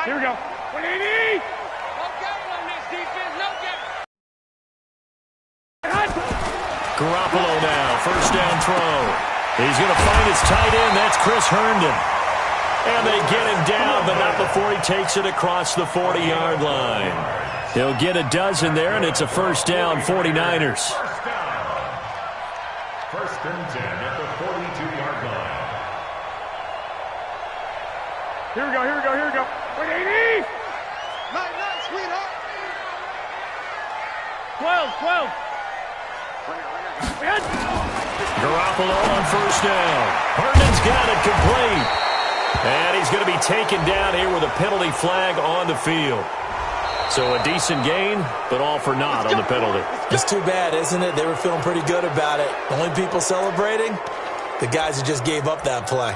Here we go. 180. Garoppolo now, first down throw. He's going to find his tight end. That's Chris Herndon. And they get him down, but not before he takes it across the 40-yard line. He'll get a dozen there, and it's a first down, 49ers. First and 10 at the 42-yard line. Here we go, here we go, here we go. 180. Nice, sweetheart. 12. Garoppolo on first down. Herndon's got it complete. And he's going to be taken down here with a penalty flag on the field. So a decent gain, but all for naught on the penalty. It's too bad, isn't it? They were feeling pretty good about it. The only people celebrating, the guys who just gave up that play.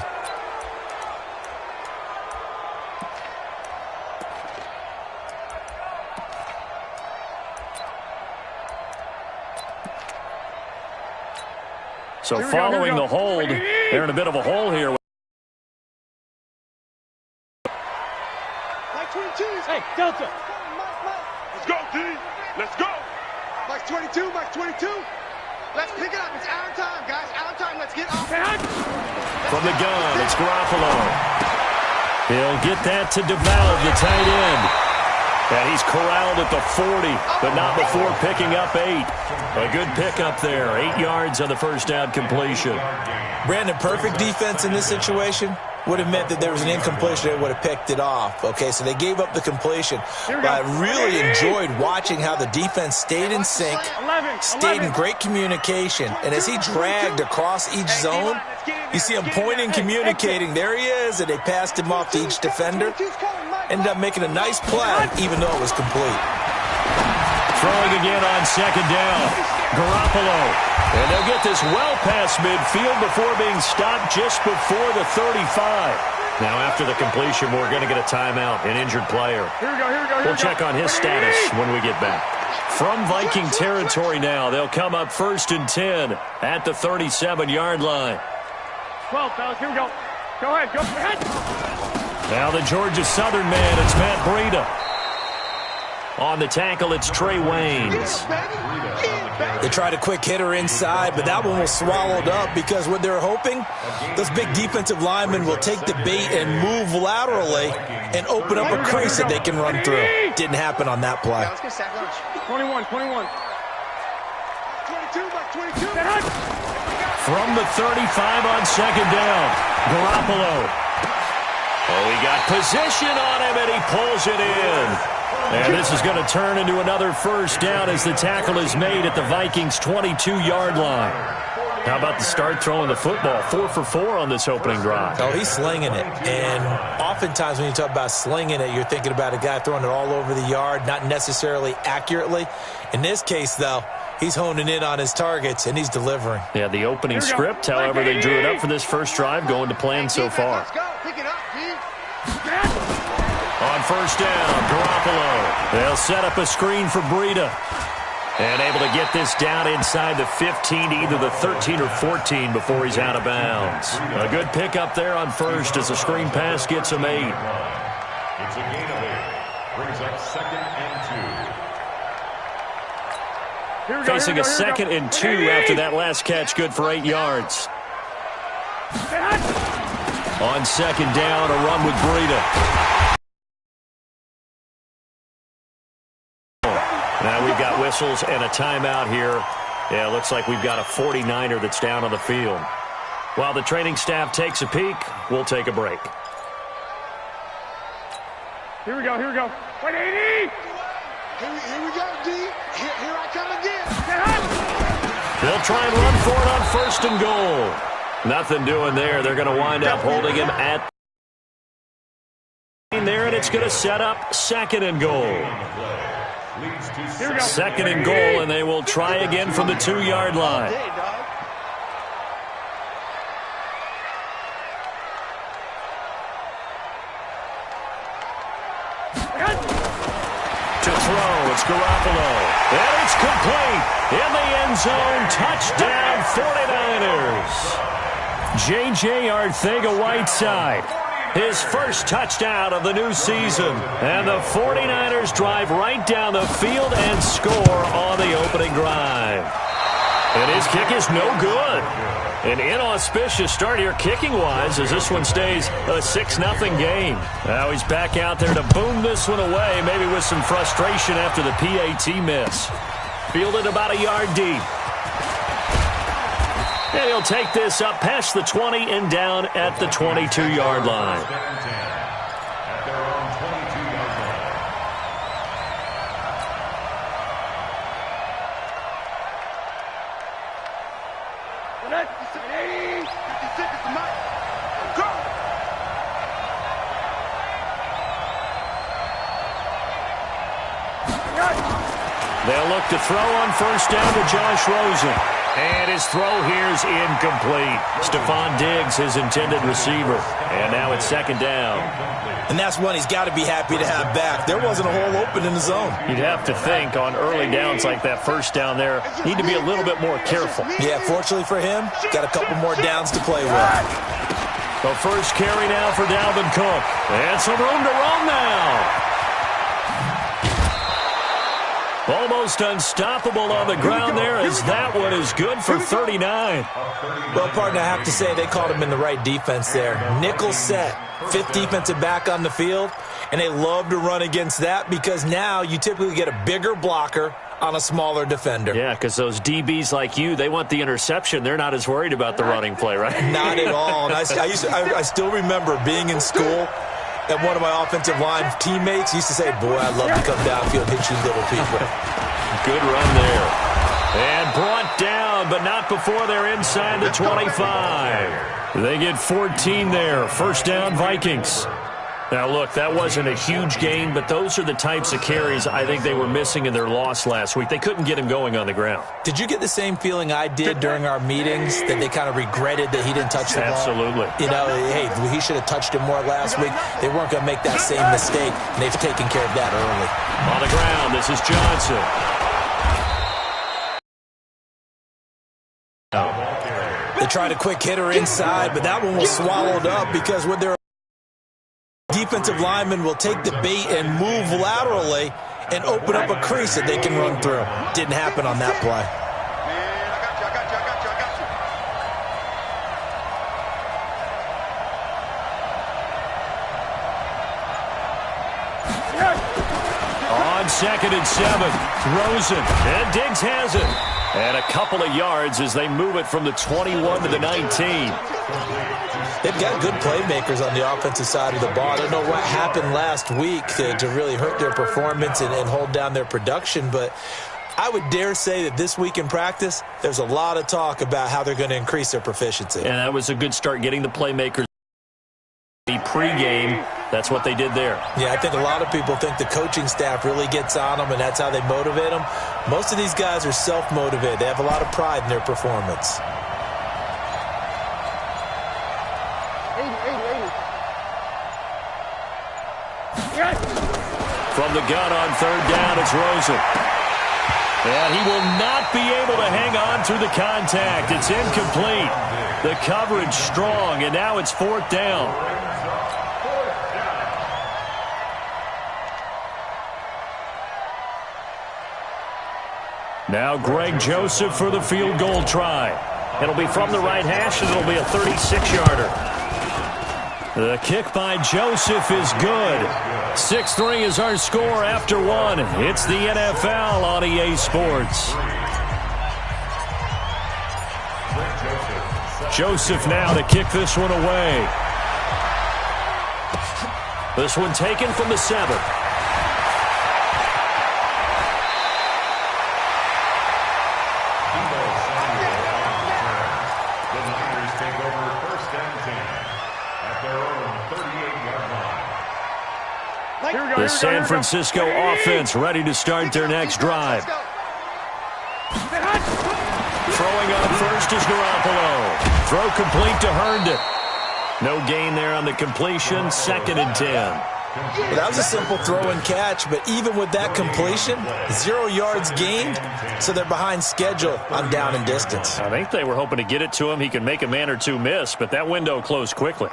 So following the hold, they're in a bit of a hole here. Hey, Delta. Let's go, D. Let's go. Mike's 22. Let's pick it up. It's our time, guys. Our time. Let's get off. From the gun, it's Garoppolo. He'll get that to develop the tight end. And he's corralled at the 40, but not before picking up 8. A good pickup there. 8 yards on the first down completion. Brandon, perfect defense in this situation would have meant that there was an incompletion that would have picked it off. Okay, so they gave up the completion. But I really enjoyed watching how the defense stayed in sync, stayed in great communication. And as he dragged across each zone, you see him pointing, communicating. There he is, and they passed him off to each defender. Ended up making a nice play, even though it was complete. Throwing again on second down. Garoppolo. And they'll get this well past midfield before being stopped just before the 35. Now, after the completion, we're going to get a timeout, an injured player. We'll check on his status when we get back. From Viking territory now, they'll come up first and 10 at the 37-yard line. 12, fellas, here we go. Go ahead, go ahead. Now the Georgia Southern man, it's Matt Breida. On the tackle, it's Trey Waynes. They tried a quick hitter inside, but that one was swallowed up because what they're hoping, those big defensive linemen will take the bait and move laterally and open up a crease that they can run through. Didn't happen on that play. 21. 22. From the 35 on second down, Garoppolo. Oh, he got position on him, and he pulls it in. And this is going to turn into another first down as the tackle is made at the Vikings' 22-yard line. How about the start throwing the football? 4 for 4 on this opening drive. Oh, he's slinging it. And oftentimes when you talk about slinging it, you're thinking about a guy throwing it all over the yard, not necessarily accurately. In this case, though, he's honing in on his targets, and he's delivering. Yeah, the opening script, however, they drew it up for this first drive, going to plan so far. Let's go. Pick it up, D. On first down, Garoppolo. They'll set up a screen for Breida. And able to get this down inside the 15, either the 13 or 14 before he's out of bounds. A good pickup there on first as the screen pass gets him 8. It's a gain of 8. Brings up second and 2. Facing a second and 2 after that last catch, good for 8 yards. On second down, a run with Breida. Now we've got whistles and a timeout here. Yeah, looks like we've got a 49er that's down on the field. While the training staff takes a peek, we'll take a break. Here we go. 180. Here we go, D. Here I come again. They'll try and run for it on first and goal. Nothing doing there. They're going to wind up holding him at there, and it's going to set up second and goal. Second and goal, and they will try again from the 2-yard line. To throw, it's Garoppolo. And it's complete. In the end zone, touchdown 49ers. J.J. Arthega-Whiteside. His first touchdown of the new season. And the 49ers drive right down the field and score on the opening drive. And his kick is no good. An inauspicious start here kicking-wise as this one stays a 6-0 game. Now he's back out there to boom this one away, maybe with some frustration after the PAT miss. Fielded about a yard deep. And he'll take this up past the 20 and down at the 22-yard line. They'll look to throw on first down to Josh Rosen. And his throw here is incomplete. Stephon Diggs, his intended receiver. And now it's second down. And that's one he's got to be happy to have back. There wasn't a hole open in the zone. You'd have to think on early downs like that first down there, need to be a little bit more careful. Yeah, fortunately for him, got a couple more downs to play with. The first carry now for Dalvin Cook. And some room to roam now. Almost unstoppable on the ground there as that one is good for 39. Well, partner, I have to say they called him in the right defense there. Nickel set, fifth defensive back on the field, and they love to run against that because now you typically get a bigger blocker on a smaller defender. Yeah, because those DBs like you, they want the interception. They're not as worried about the running play, right? Not at all. And I still remember being in school, and one of my offensive line teammates used to say, boy, I'd love to come downfield and hit you little people. Good run there. And brought down, but not before they're inside the 25. They get 14 there. First down, Vikings. Now, look, that wasn't a huge gain, but those are the types of carries I think they were missing in their loss last week. They couldn't get him going on the ground. Did you get the same feeling I did during our meetings, that they kind of regretted that he didn't touch the ball? Absolutely. You know, hey, he should have touched him more last week. They weren't going to make that same mistake, and they've taken care of that early. On the ground, this is Johnson. They tried a quick hitter inside, but that one was swallowed up because when their defensive lineman will take the bait and move laterally and open up a crease that they can run through. Didn't happen on that play. On 2nd and 7, Rosen, and Diggs has it. And a couple of yards as they move it from the 21 to the 19. They've got good playmakers on the offensive side of the ball. I don't know what happened last week to really hurt their performance and hold down their production, but I would dare say that this week in practice, there's a lot of talk about how they're going to increase their proficiency. And that was a good start getting the playmakers. The pregame, that's what they did there. Yeah, I think a lot of people think the coaching staff really gets on them, and that's how they motivate them. Most of these guys are self-motivated. They have a lot of pride in their performance. From the gun on 3rd down, it's Rosen. And he will not be able to hang on through the contact. It's incomplete. The coverage strong, and now it's 4th down. Now Greg Joseph for the field goal try. It'll be from the right hash, and it'll be a 36-yarder. The kick by Joseph is good. 6-3 is our score after one. It's the NFL on EA Sports. Joseph now to kick this one away. This one taken from the 7. The San Francisco offense ready to start their next drive. Throwing on first is Garoppolo. Throw complete to Herndon. No gain there on the completion. 2nd and 10. Well, that was a simple throw and catch, but even with that completion, 0 yards gained, so they're behind schedule on down and distance. I think they were hoping to get it to him. He could make a man or two miss, but that window closed quickly.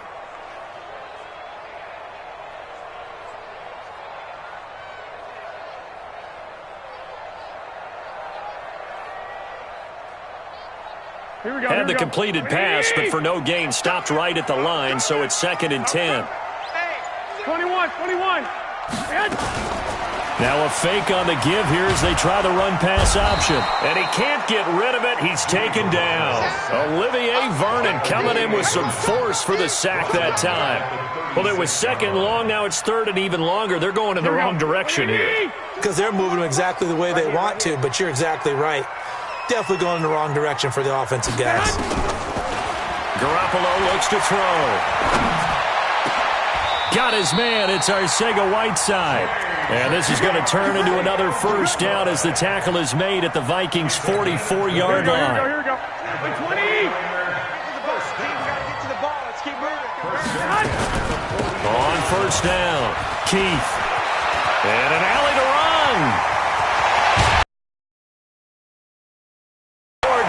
Had the completed pass, but for no gain, stopped right at the line, so it's 2nd and 10. 21. Now a fake on the give here as they try the run-pass option. And he can't get rid of it. He's taken down. Olivier Vernon coming in with some force for the sack that time. Well, it was 2nd long. Now it's 3rd and even longer. They're going in the wrong direction here. Because they're moving them exactly the way they want to, but you're exactly right. Definitely going in the wrong direction for the offensive guys. Garoppolo looks to throw. Got his man. It's Arcega-Whiteside. And this is going to turn into another first down as the tackle is made at the Vikings' 44-yard line. Here we go. 20. On first down, Keith. And an alley to run.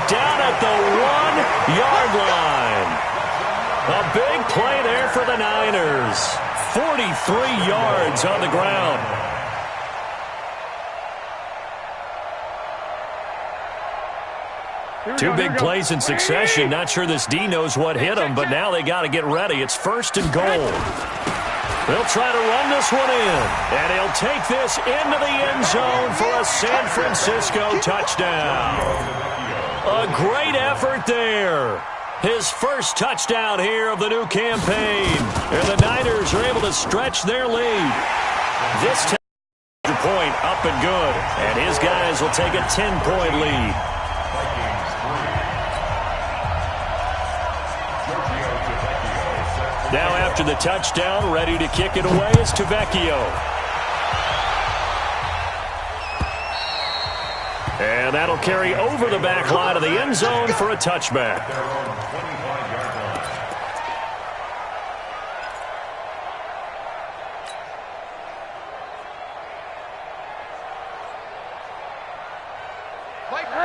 Down at the 1-yard line. A big play there for the Niners. 43 yards on the ground. Two big plays in succession. Not sure this D knows what hit him, but now they got to get ready. It's 1st and goal. They'll try to run this one in, and he'll take this into the end zone for a San Francisco touchdown. A great effort there. His first touchdown here of the new campaign. And the Niners are able to stretch their lead. This point up and good. And his guys will take a 10-point lead. Now after the touchdown, ready to kick it away is Tavecchio. And that'll carry over the back line of the end zone for a touchback.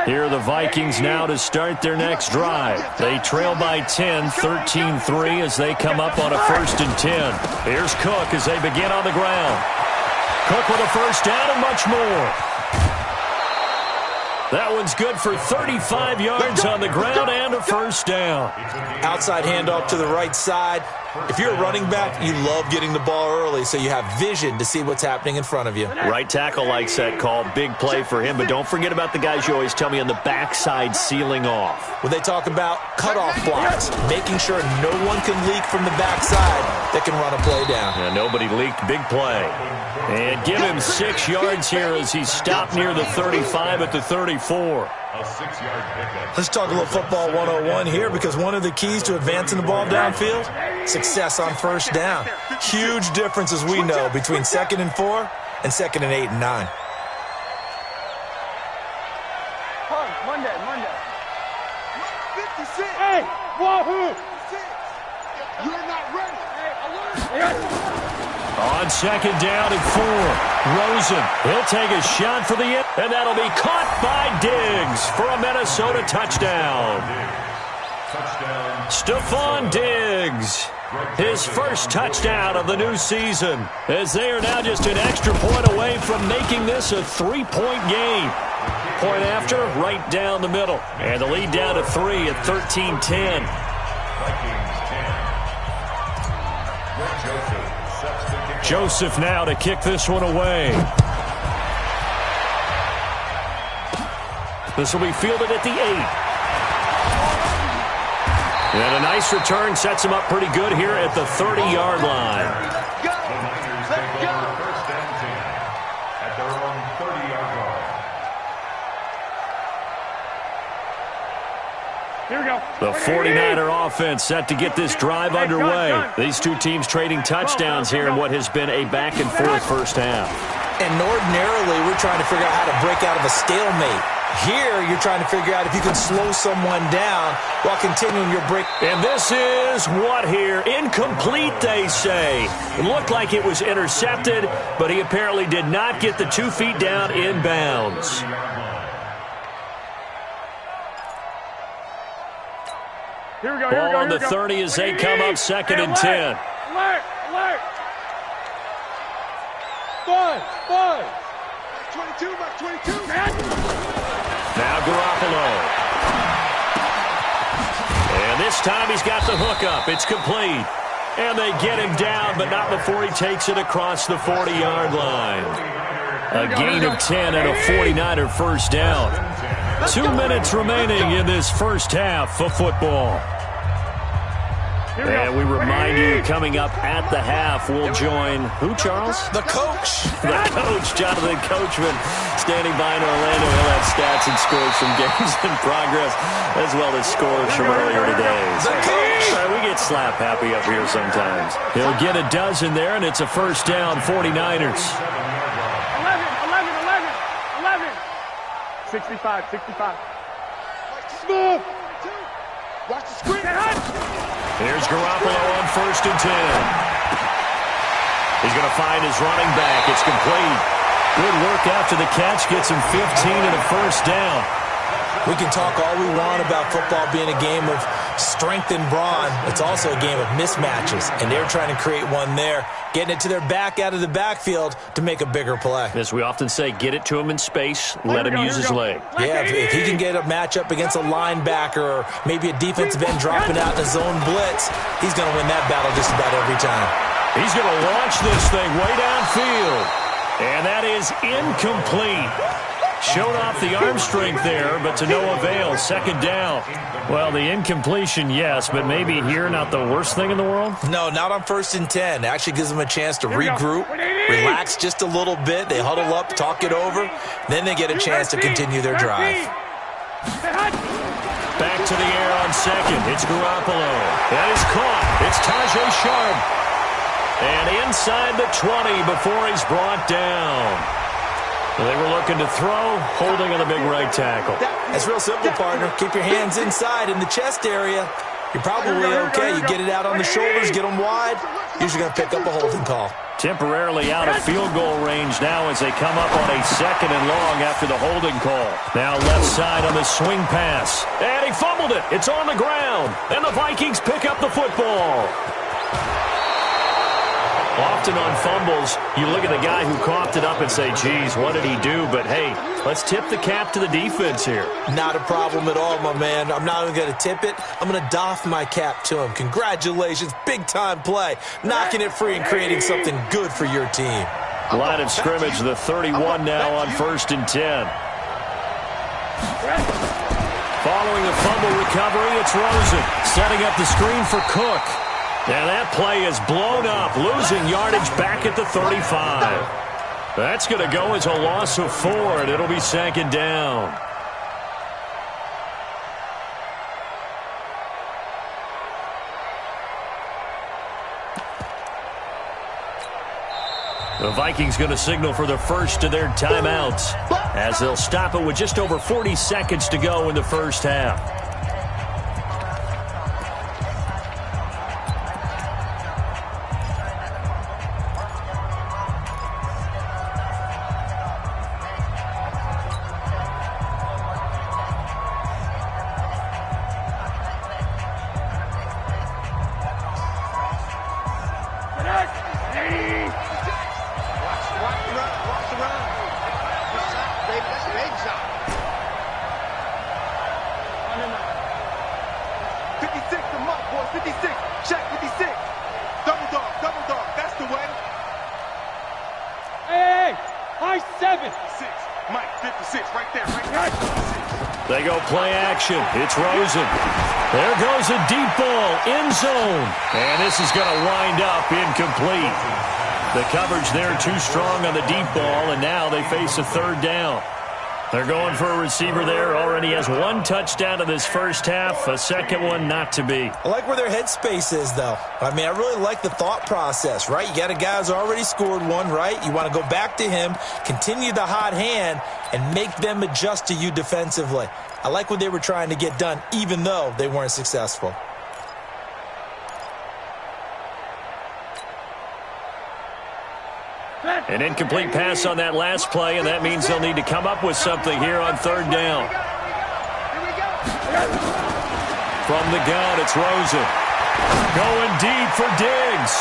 Here are the Vikings now to start their next drive. They trail by 10, 13-3 as they come up on a 1st and 10. Here's Cook as they begin on the ground. Cook with a first down and much more. That one's good for 35 yards on the ground and a first down. Outside handoff to the right side. If you're a running back, you love getting the ball early so you have vision to see what's happening in front of you. Right tackle likes that call. Big play for him, but don't forget about the guys you always tell me on the backside sealing off. When they talk about cutoff blocks, making sure no one can leak from the backside that can run a play down. Yeah, nobody leaked. Big play. And give him 6 yards here as he stopped near the 35 at the 34. Let's talk a little football 101 here, because one of the keys to advancing the ball downfield, success on first down. Huge difference, as we know, between 2nd and 4 and 2nd and 8 and 9. Monday. 56. Hey, wahoo! You're not ready. Hey, alert. On 2nd down and 4, Rosen, he'll take a shot for the end, and that'll be caught by Diggs for a Minnesota touchdown. Stephon Diggs, his first touchdown of the new season, as they are now just an extra point away from making this a 3-point game. Point after, right down the middle, and the lead down to 3 at 13-10. Joseph now to kick this one away. This will be fielded at the 8. And a nice return sets him up pretty good here at the 30-yard line. At their own 30-yard line. Here we go. The 49er offense set to get this drive underway. These two teams trading touchdowns here in what has been a back-and-forth first half. And ordinarily, we're trying to figure out how to break out of a stalemate. Here, you're trying to figure out if you can slow someone down while continuing your break. And this is what here? Incomplete, they say. It looked like it was intercepted, but he apparently did not get the 2 feet down in bounds. Here we go. Ball on the 30 as they come up 2nd and 10. Alert! 22, 22. Now Garoppolo. This time he's got the hook up. It's complete. And they get him down, but not before he takes it across the 40-yard line. A gain of 10 and a 49er first down. 2 minutes remaining in this first half of football. And we remind you, coming up at the half, we'll join who, Charles? The coach. The coach, Jonathan Coachman, standing by in Orlando. He'll have stats and scores from games in progress, as well as scores from earlier today. The coach. We get slap happy up here sometimes. He'll get a dozen there, and it's a first down, 49ers. 11, 65. Smooth. Watch the screen. Here's Garoppolo on 1st and 10. He's going to find his running back. It's complete. Good work after the catch. Gets him 15 and a first down. We can talk all we want about football being a game of strength and brawn. It's also a game of mismatches, and they're trying to create one there, getting it to their back out of the backfield to make a bigger play. As we often say, get it to him in space, let him use his leg. Yeah, if he can get a matchup against a linebacker or maybe a defensive end dropping out in a zone blitz, he's going to win that battle just about every time. He's going to launch this thing way downfield, and that is incomplete. Showed off the arm strength there, but to no avail. Second down. Well, the incompletion, yes, but maybe here not the worst thing in the world? No, not on 1st and 10. It actually gives them a chance to regroup, relax just a little bit. They huddle up, talk it over. Then they get a chance to continue their drive. Back to the air on second. It's Garoppolo. That is caught. It's Tajay Sharp. And inside the 20 before he's brought down. They were looking to throw, holding on the big right tackle. That's real simple, partner. Keep your hands inside in the chest area. You're probably okay. You get it out on the shoulders, get them wide. Usually going to pick up a holding call. Temporarily out of field goal range now as they come up on a 2nd and long after the holding call. Now left side on the swing pass. And he fumbled it. It's on the ground. And the Vikings pick up the football. Often on fumbles, you look at the guy who coughed it up and say, geez, what did he do? But, hey, let's tip the cap to the defense here. Not a problem at all, my man. I'm not even going to tip it. I'm going to doff my cap to him. Congratulations. Big-time play. Knocking it free and creating something good for your team. Line of scrimmage, the 31 now on 1st and 10. Following the fumble recovery, it's Rosen setting up the screen for Cook. And that play is blown up, losing yardage back at the 35. That's going to go as a loss of 4, and it'll be 2nd down. The Vikings going to signal for the first of their timeouts as they'll stop it with just over 40 seconds to go in the first half. They go play action. It's Rosen. There goes a deep ball, end zone. And this is going to wind up incomplete. The coverage there too strong on the deep ball, and now they face a 3rd down. They're going for a receiver there. Already has 1 touchdown in this first half. A second one not to be. I like where their headspace is, though. I mean, I really like the thought process, right? You got a guy who's already scored 1, right? You want to go back to him, continue the hot hand, and make them adjust to you defensively. I like what they were trying to get done, even though they weren't successful. An incomplete pass on that last play, and that means they'll need to come up with something here on 3rd down. From the gun, it's Rosen. Going deep for Diggs.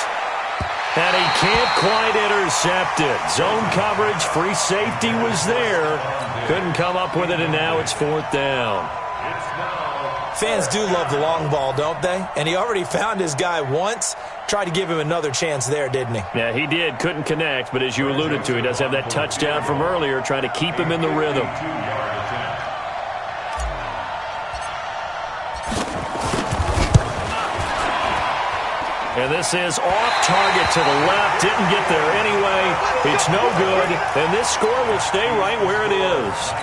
And he can't quite intercept it. Zone coverage, free safety was there. Couldn't come up with it, and now it's 4th down. Fans do love the long ball, don't they? And he already found his guy once. Tried to give him another chance there, didn't he? Yeah, he did. Couldn't connect, but as you alluded to, he does have that touchdown from earlier, trying to keep him in the rhythm. And this is off target to the left. Didn't get there anyway. It's no good. And this score will stay right where it is.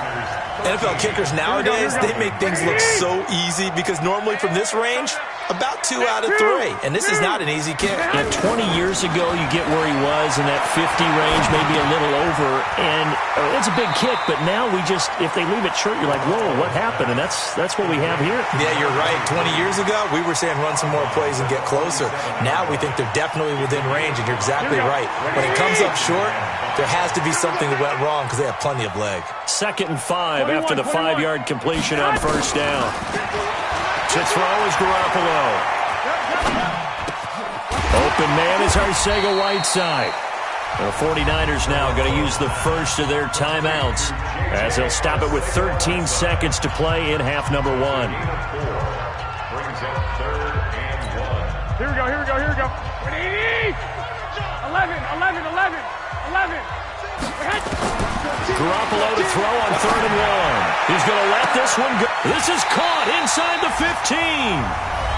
NFL kickers nowadays, they make things look so easy because normally from this range, about 2 out of 3. And this is not an easy kick. Yeah, 20 years ago, you get where he was in that 50 range, maybe a little over. And it's a big kick, but now we just, if they leave it short, you're like, whoa, what happened? And that's what we have here. Yeah, you're right. 20 years ago, we were saying run some more plays and get closer. Now we think they're definitely within range, and you're exactly right. When it comes up short, there has to be something that went wrong because they have plenty of leg. 2nd and 5 after the 5-yard completion on first down. To throw is Garoppolo. Open man is Arcega-Whiteside. The 49ers now going to use the first of their timeouts as they'll stop it with 13 seconds to play in half number 1. Brings up 3rd and 1. Here we go, here we go, here we go. 11. Garoppolo to throw on 3rd and 1. He's going to let this one go. This is caught inside the 15.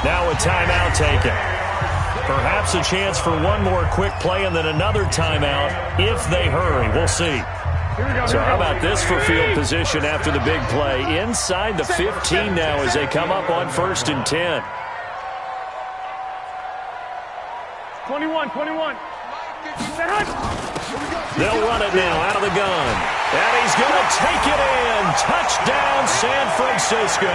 Now a timeout taken. Perhaps a chance for one more quick play and then another timeout if they hurry. We'll see. So how about this for field position after the big play? Inside the 15 now as they come up on 1st and 10. 21. They'll run it now out of the gun. And he's going to take it in. Touchdown, San Francisco.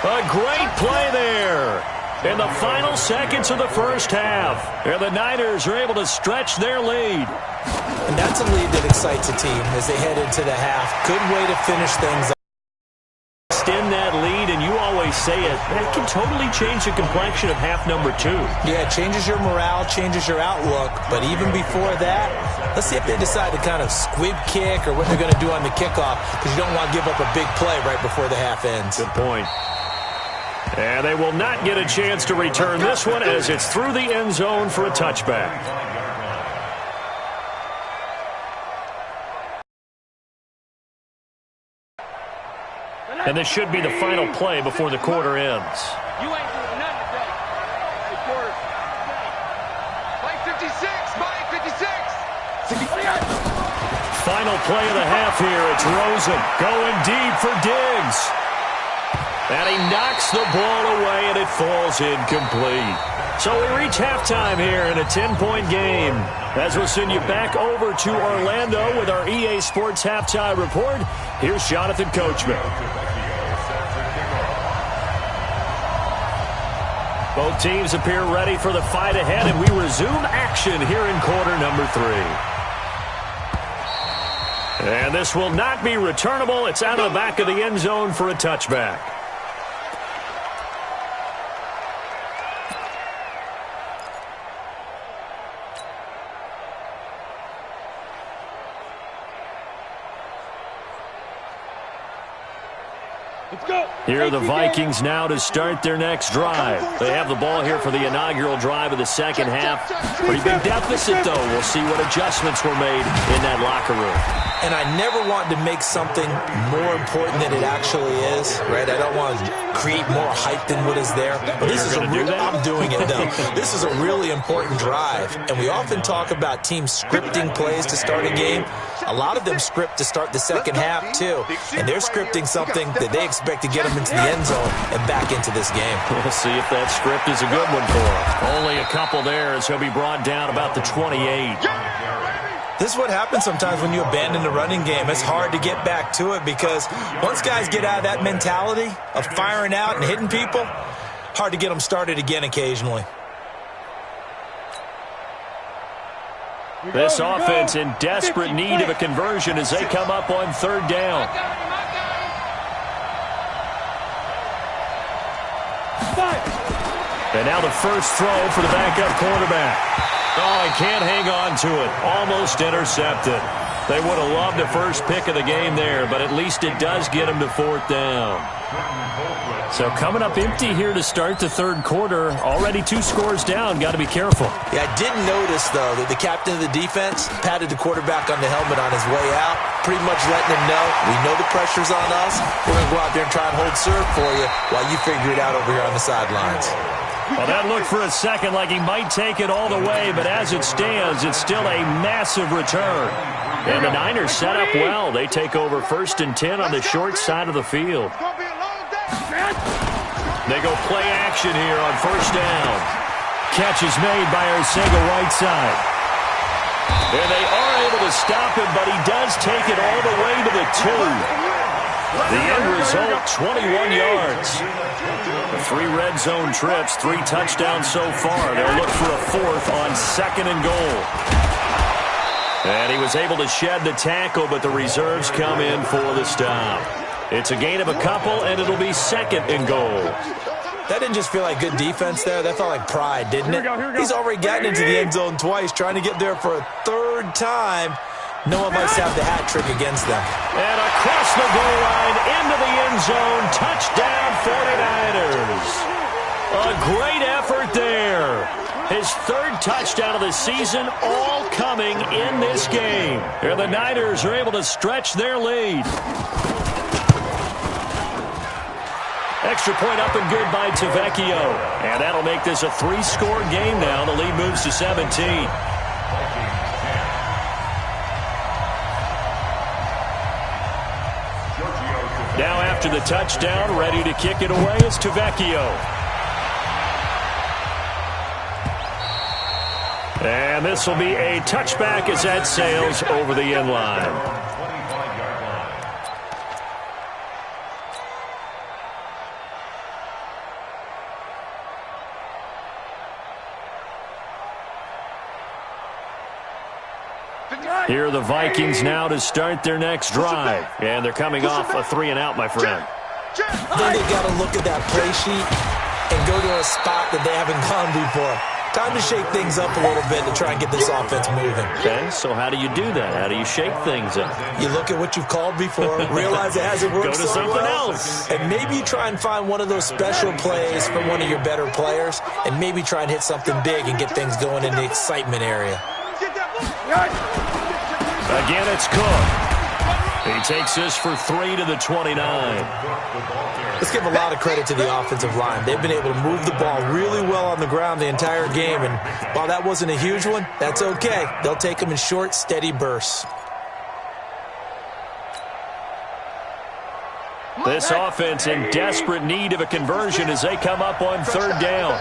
A great play there in the final seconds of the first half. And the Niners are able to stretch their lead. And that's a lead that excites a team as they head into the half. Good way to finish things up. Extend that lead, and you always say it, that can totally change the complexion of half number 2. Yeah, it changes your morale, changes your outlook. But even before that, let's see if they decide to kind of squib kick or what they're going to do on the kickoff, because you don't want to give up a big play right before the half ends. Good point. And they will not get a chance to return this one as it's through the end zone for a touchback. And this should be the final play before the quarter ends. You ain't doing nothing today. Hey, quarter. Mike 56. Final play of the half here. It's Rosen going deep for Diggs. And he knocks the ball away, and it falls incomplete. So we reach halftime here in a 10-point game. As we'll send you back over to Orlando with our EA Sports Halftime Report, here's Jonathan Coachman. Both teams appear ready for the fight ahead, and we resume action here in quarter number 3. And this will not be returnable. It's out of the back of the end zone for a touchback. Here are the Vikings now to start their next drive. They have the ball here for the inaugural drive of the second half. Pretty big deficit, though. We'll see what adjustments were made in that locker room. And I never want to make something more important than it actually is, right? I don't want to create more hype than what is there. But this is a real, I'm doing it, though. This is a really important drive. And we often talk about teams scripting plays to start a game. A lot of them script to start the second half, too. And they're scripting something that they expect to get them into the end zone and back into this game. We'll see if that script is a good one for him. Only a couple there as he'll be brought down about the 28. This is what happens sometimes when you abandon the running game. It's hard to get back to it because once guys get out of that mentality of firing out and hitting people, hard to get them started again occasionally. This offense in desperate need of a conversion as they come up on third down. And now the first throw for the backup quarterback. Oh, he can't hang on to it. Almost intercepted. They would have loved the first pick of the game there, but at least it does get them to 4th down. So coming up empty here to start the third quarter. Already 2 scores down. Got to be careful. Yeah, I did notice, though, that the captain of the defense patted the quarterback on the helmet on his way out, pretty much letting him know, we know the pressure's on us. We're going to go out there and try and hold serve for you while you figure it out over here on the sidelines. Well, that looked for a second like he might take it all the way, but as it stands, it's still a massive return. And the Niners set up well. They take over 1st and 10 on the short side of the field. They go play action here on 1st down. Catch is made by Arcega-Whiteside. And they are able to stop him, but he does take it all the way to the 2. The end result, 21 yards. The 3 red zone trips, 3 touchdowns so far. They'll look for a 4th on 2nd and goal. And he was able to shed the tackle, but the reserves come in for the stop. It's a gain of a couple, and it'll be 2nd and goal. That didn't just feel like good defense there. That felt like pride, didn't it? He's already gotten into the end zone twice, trying to get there for a 3rd time. No one likes to have the hat trick against them. And across the goal line, into the end zone, touchdown 49ers. A great effort there. His 3rd touchdown of the season, all coming in this game. And the Niners are able to stretch their lead. Extra point up and good by Tavecchio. And that'll make this a 3-score game now. The lead moves to 17. Now after the touchdown, ready to kick it away is Tavecchio. And this will be a touchback as that sails over the end line. Here are the Vikings now to start their next drive. And they're coming off a 3-and-out, my friend. Then they've got to look at that play sheet and go to a spot that they haven't gone before. Time to shake things up a little bit to try and get this offense moving. Okay, so how do you do that? How do you shake things up? You look at what you've called before, realize it hasn't worked Go to something well, else. and maybe you try and find one of those special plays from one of your better players, and maybe try and hit something big and get things going in the excitement area. Again, it's Cook. He takes this for 3 to the 29. Let's give a lot of credit to the offensive line. They've been able to move the ball really well on the ground the entire game, and while that wasn't a huge one, that's okay. They'll take them in short, steady bursts. This offense in desperate need of a conversion as they come up on 3rd down.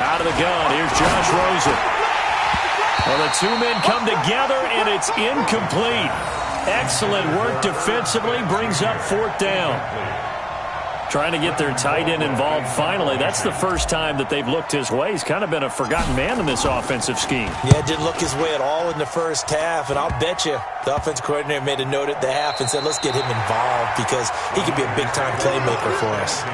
Out of the gun, here's Josh Rosen. Well, the 2 men come together, and it's incomplete. Excellent work defensively, brings up 4th down. Trying to get their tight end involved finally. That's the first time that they've looked his way. He's kind of been a forgotten man in this offensive scheme. Yeah, didn't look his way at all in the first half, and I'll bet you the offense coordinator made a note at the half and said, let's get him involved because he could be a big-time playmaker for us.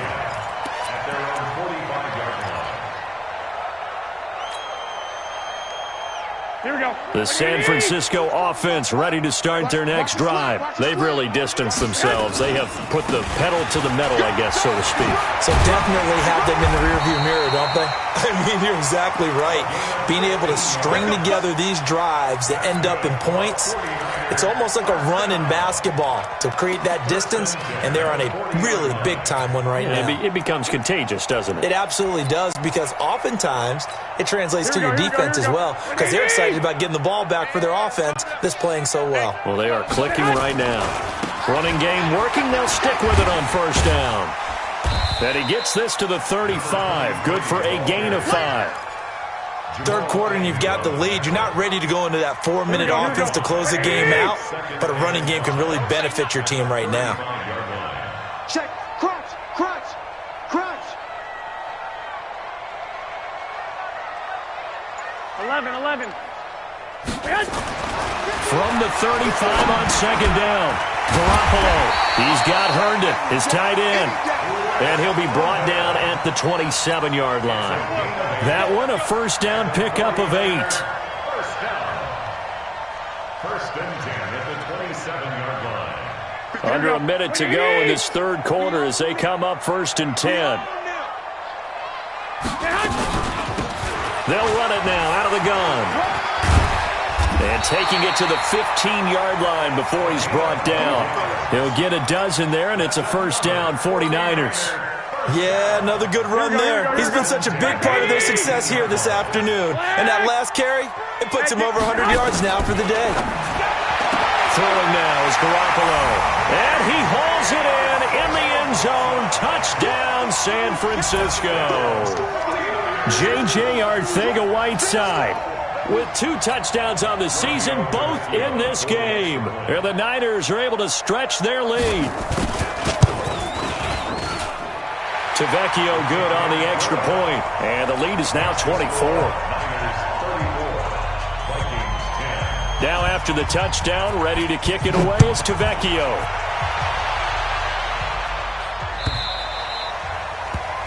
Here we go. The San Francisco offense ready to start their next drive. They've really distanced themselves. They have put the pedal to the metal, I guess, so to speak. So definitely have them in the rearview mirror, don't they? I mean, you're exactly right. Being able to string together these drives that end up in points, it's almost like a run in basketball to create that distance, and they're on a really big-time one right now. It becomes contagious, doesn't it? It absolutely does, because oftentimes it translates to your defense as well, because they're excited about getting the ball back for their offense that's playing so well. Well, they are clicking right now. Running game working. They'll stick with it on 1st down. And he gets this to the 35. Good for a gain of 5. Third quarter and you've got the lead. You're not ready to go into that 4-minute offense to close the game out, but a running game can really benefit your team right now. Check. Crunch. Crunch. Crunch. 11. From the 35 on 2nd down. Garoppolo. He's got Herndon, his tight end. And he'll be brought down at the 27-yard line. That one, a first down pickup of 8. First down. First and 10 at the 27-yard line. Under a minute to go in this third quarter as they come up first and 10. They'll run it now out of the gun. And taking it to the 15-yard line before he's brought down. He'll get a dozen there, and it's a first down, 49ers. Yeah, another good run there. He's been such a big part of their success here this afternoon. And that last carry, it puts him over 100 yards now for the day. Throwing now is Garoppolo. And he hauls it in the end zone. Touchdown, San Francisco. J.J. Arcega-Whiteside with 2 touchdowns on the season, both in this game. And the Niners are able to stretch their lead. Tavecchio good on the extra point. And the lead is now 24. Now after the touchdown, ready to kick it away is Tavecchio.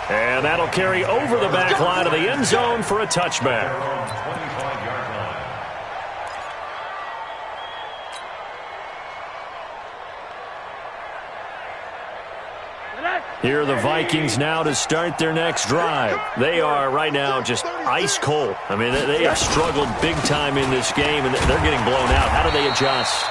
And that'll carry over the back line of the end zone for a touchback. Here are the Vikings now to start their next drive. They are right now just ice cold. I mean, they have struggled big time in this game, and they're getting blown out. How do they adjust?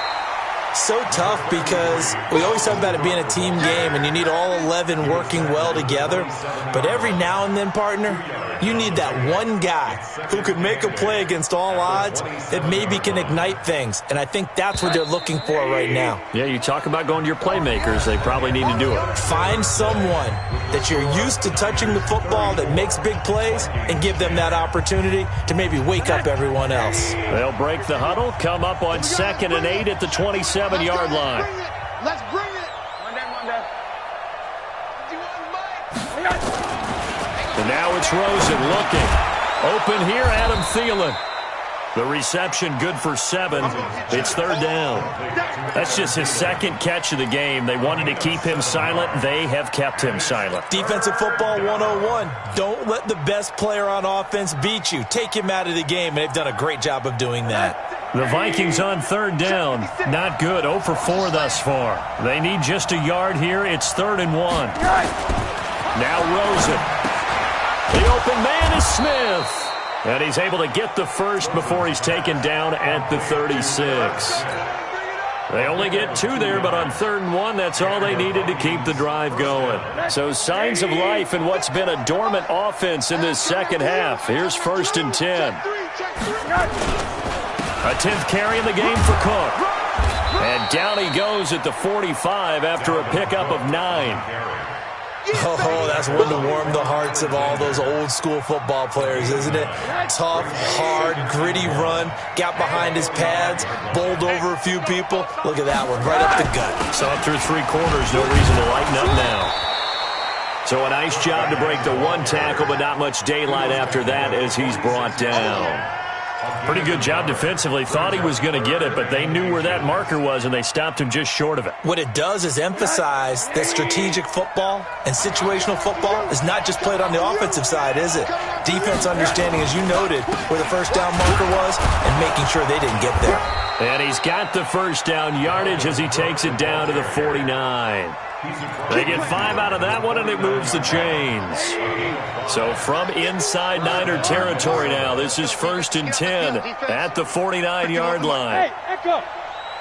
So tough because we always talk about it being a team game and you need all 11 working well together. But every now and then, partner, you need that one guy who can make a play against all odds that maybe can ignite things. And I think that's what they're looking for right now. Yeah, you talk about going to your playmakers. They probably need to do it. Find someone that you're used to touching the football that makes big plays and give them that opportunity to maybe wake up everyone else. They'll break the huddle, come up on 2nd and 8 at the 27-yard line. Let's bring it. And now it's Rosen looking. Open here, Adam Thielen. The reception good for 7. It's 3rd down. That's just his 2nd catch of the game. They wanted to keep him silent. They have kept him silent. Defensive football 101. Don't let the best player on offense beat you. Take him out of the game, and they've done a great job of doing that. The Vikings on 3rd down. Not good. 0 for 4 thus far. They need just a yard here. It's 3rd and 1. Now Rosen. The open man is Smith. And he's able to get the first before he's taken down at the 36. They only get 2 there, but on 3rd and 1, that's all they needed to keep the drive going. So signs of life in what's been a dormant offense in this second half. Here's 1st and 10. A 10th carry in the game for Cook. And down he goes at the 45 after a pickup of 9. Oh, that's one to warm the hearts of all those old-school football players, isn't it? Tough, hard, gritty run, got behind his pads, bowled over a few people. Look at that one, right up the gut. So up through 3 quarters, no reason to lighten up now. So a nice job to break the 1 tackle, but not much daylight after that as he's brought down. Pretty good job defensively. Thought he was going to get it, but they knew where that marker was, and they stopped him just short of it. What it does is emphasize that strategic football and situational football is not just played on the offensive side, is it? Defense understanding, as you noted, where the first down marker was and making sure they didn't get there. And he's got the first down yardage as he takes it down to the 49. They get 5 out of that one, and it moves the chains. So from inside Niner territory now, this is 1st and 10 at the 49-yard line. Hey, Echo.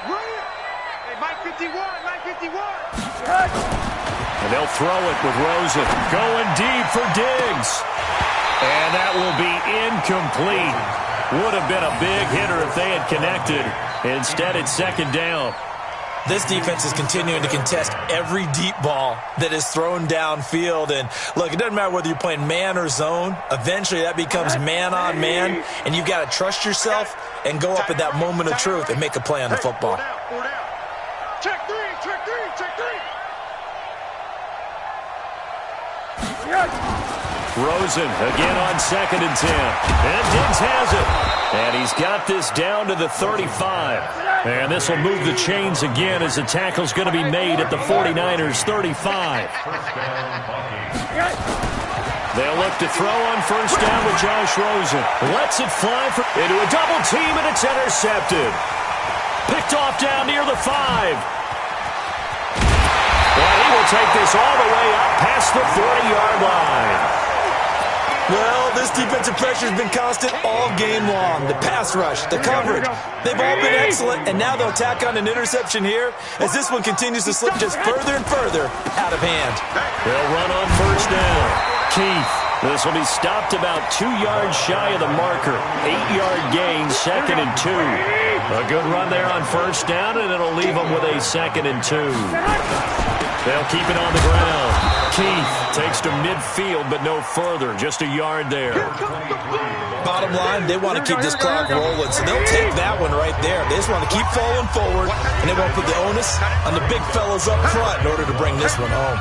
Hey, Mike 51, Mike 51. And they'll throw it with Rosen. Going deep for Diggs. And that will be incomplete. Would have been a big hitter if they had connected. Instead, it's 2nd down. This defense is continuing to contest every deep ball that is thrown downfield. And, look, it doesn't matter whether you're playing man or zone. Eventually, that becomes man-on-man, and you've got to trust yourself and go up at that moment of truth and make a play on the football. Check 3, check 3, check 3. Rosen again on 2nd and 10. And Diggs has it. And he's got this down to the 35. And this will move the chains again as the tackle's going to be made at the 49ers' 35. They'll look to throw on 1st down with Josh Rosen. Lets it fly into a double team, and it's intercepted. Picked off down near the 5. And he will take this all the way up past the 40-yard line. Well, this defensive pressure has been constant all game long. The pass rush, the coverage, they've all been excellent, and now they'll tack on an interception here as this one continues to slip just further and further out of hand. They'll run on 1st down. Keith, this will be stopped about 2 yards shy of the marker. 8-yard gain, 2nd and 2. A good run there on 1st down, and it'll leave them with a 2nd and 2. They'll keep it on the ground. Keith takes to midfield, but no further. Just a yard there. Bottom line, they want to keep this clock rolling, so they'll take that one right there. They just want to keep falling forward, and they won't put the onus on the big fellas up front in order to bring this one home.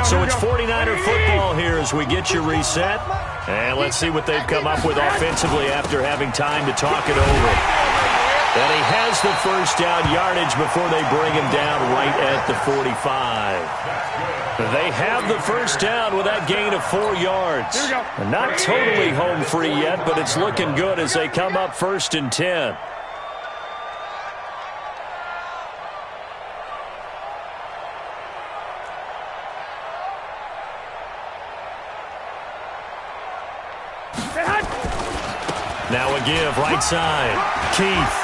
So it's 49er football here as we get you reset. And let's see what they've come up with offensively after having time to talk it over. And he has the 1st down yardage before they bring him down right at the 45. They have the 1st down with that gain of 4 yards. Not totally home free yet, but it's looking good as they come up 1st and 10. Now a give, right side. Keith.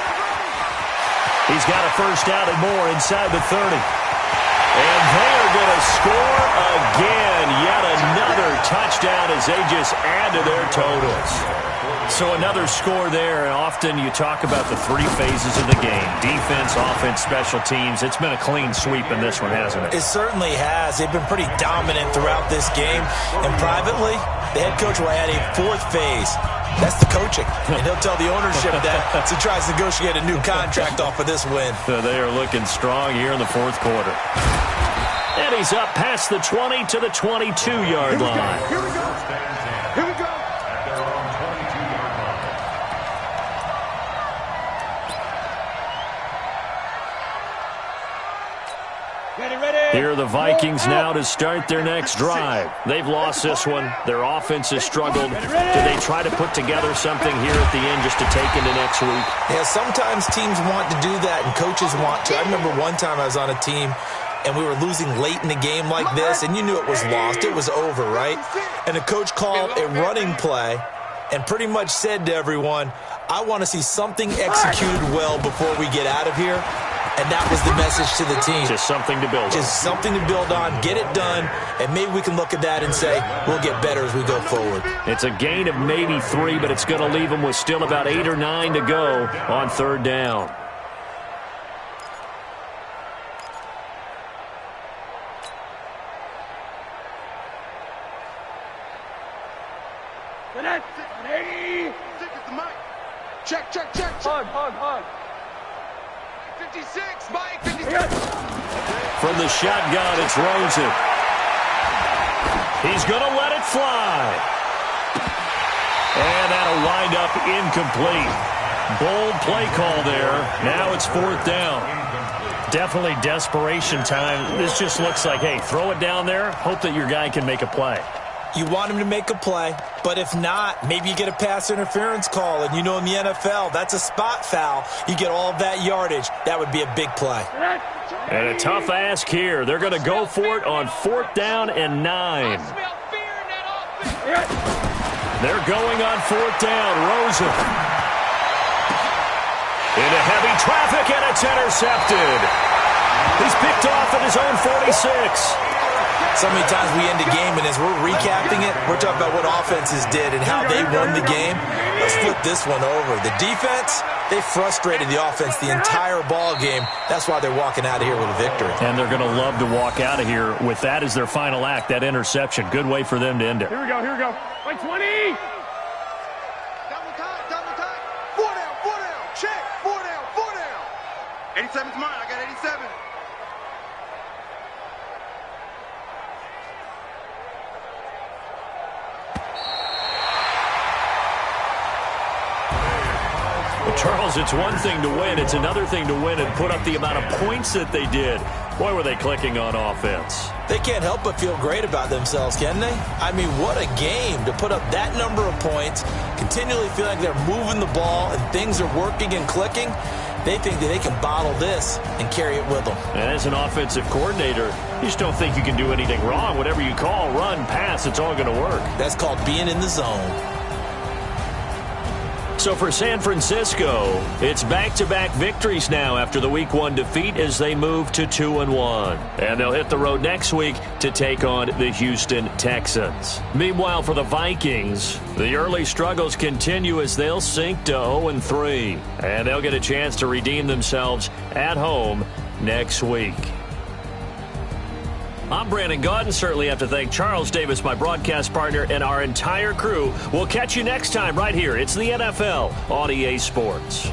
He's got a 1st down and more inside the 30. And they are going to score again. Yet another touchdown as they just add to their totals. So another score there. And often you talk about the 3 phases of the game. Defense, offense, special teams. It's been a clean sweep in this one, hasn't it? It certainly has. They've been pretty dominant throughout this game. And privately, the head coach will add a 4th phase. That's the coaching. And he'll tell the ownership that as he tries to negotiate a new contract off of this win. So they are looking strong here in the 4th quarter. And he's up past the 20 to the 22-yard line. Here we go. Here we go. Here are the Vikings now to start their next drive. They've lost this one. Their offense has struggled. Do they try to put together something here at the end just to take into next week? Yeah, sometimes teams want to do that and coaches want to. I remember one time I was on a team and we were losing late in the game like this, and you knew it was lost. It was over, right? And the coach called a running play and pretty much said to everyone, I want to see something executed well before we get out of here. And that was the message to the team. Just something to build on. Just something to build on, get it done, and maybe we can look at that and say, we'll get better as we go forward. It's a gain of maybe 3, but it's going to leave them with still about 8 or 9 to go on 3rd down. Check, check, check. Hug. 56, Mike, 56. From the shotgun, it's Rosen. He's going to let it fly. And that'll wind up incomplete. Bold play call there. Now it's 4th down. Definitely desperation time. This just looks like, hey, throw it down there. Hope that your guy can make a play. You want him to make a play, but if not, maybe you get a pass interference call, and you know in the NFL, that's a spot foul. You get all of that yardage. That would be a big play. And a tough ask here. They're going to go for it on 4th down and 9. They're going on 4th down. Rosen. Into heavy traffic, and it's intercepted. He's picked off at his own 46. So many times we end a game, and as we're recapping it, we're talking about what offenses did and how they won the game. Let's flip this one over. The defense, they frustrated the offense the entire ball game. That's why they're walking out of here with a victory. And they're going to love to walk out of here with that as their final act, that interception. Good way for them to end it. Here we go. Like 20. Double time. 4 down. Check. 4 down. 87's mine. I got 87. Charles, it's one thing to win. It's another thing to win and put up the amount of points that they did. Boy, were they clicking on offense. They can't help but feel great about themselves, can they? I mean, what a game to put up that number of points, continually feel like they're moving the ball and things are working and clicking. They think that they can bottle this and carry it with them. And as an offensive coordinator, you just don't think you can do anything wrong. Whatever you call, run, pass, it's all going to work. That's called being in the zone. So for San Francisco, it's back-to-back victories now after the Week 1 defeat as they move to 2-1. And they'll hit the road next week to take on the Houston Texans. Meanwhile, for the Vikings, the early struggles continue as they'll sink to 0-3. And they'll get a chance to redeem themselves at home next week. I'm Brandon Gaudin. Certainly have to thank Charles Davis, my broadcast partner, and our entire crew. We'll catch you next time right here. It's the NFL on EA Sports.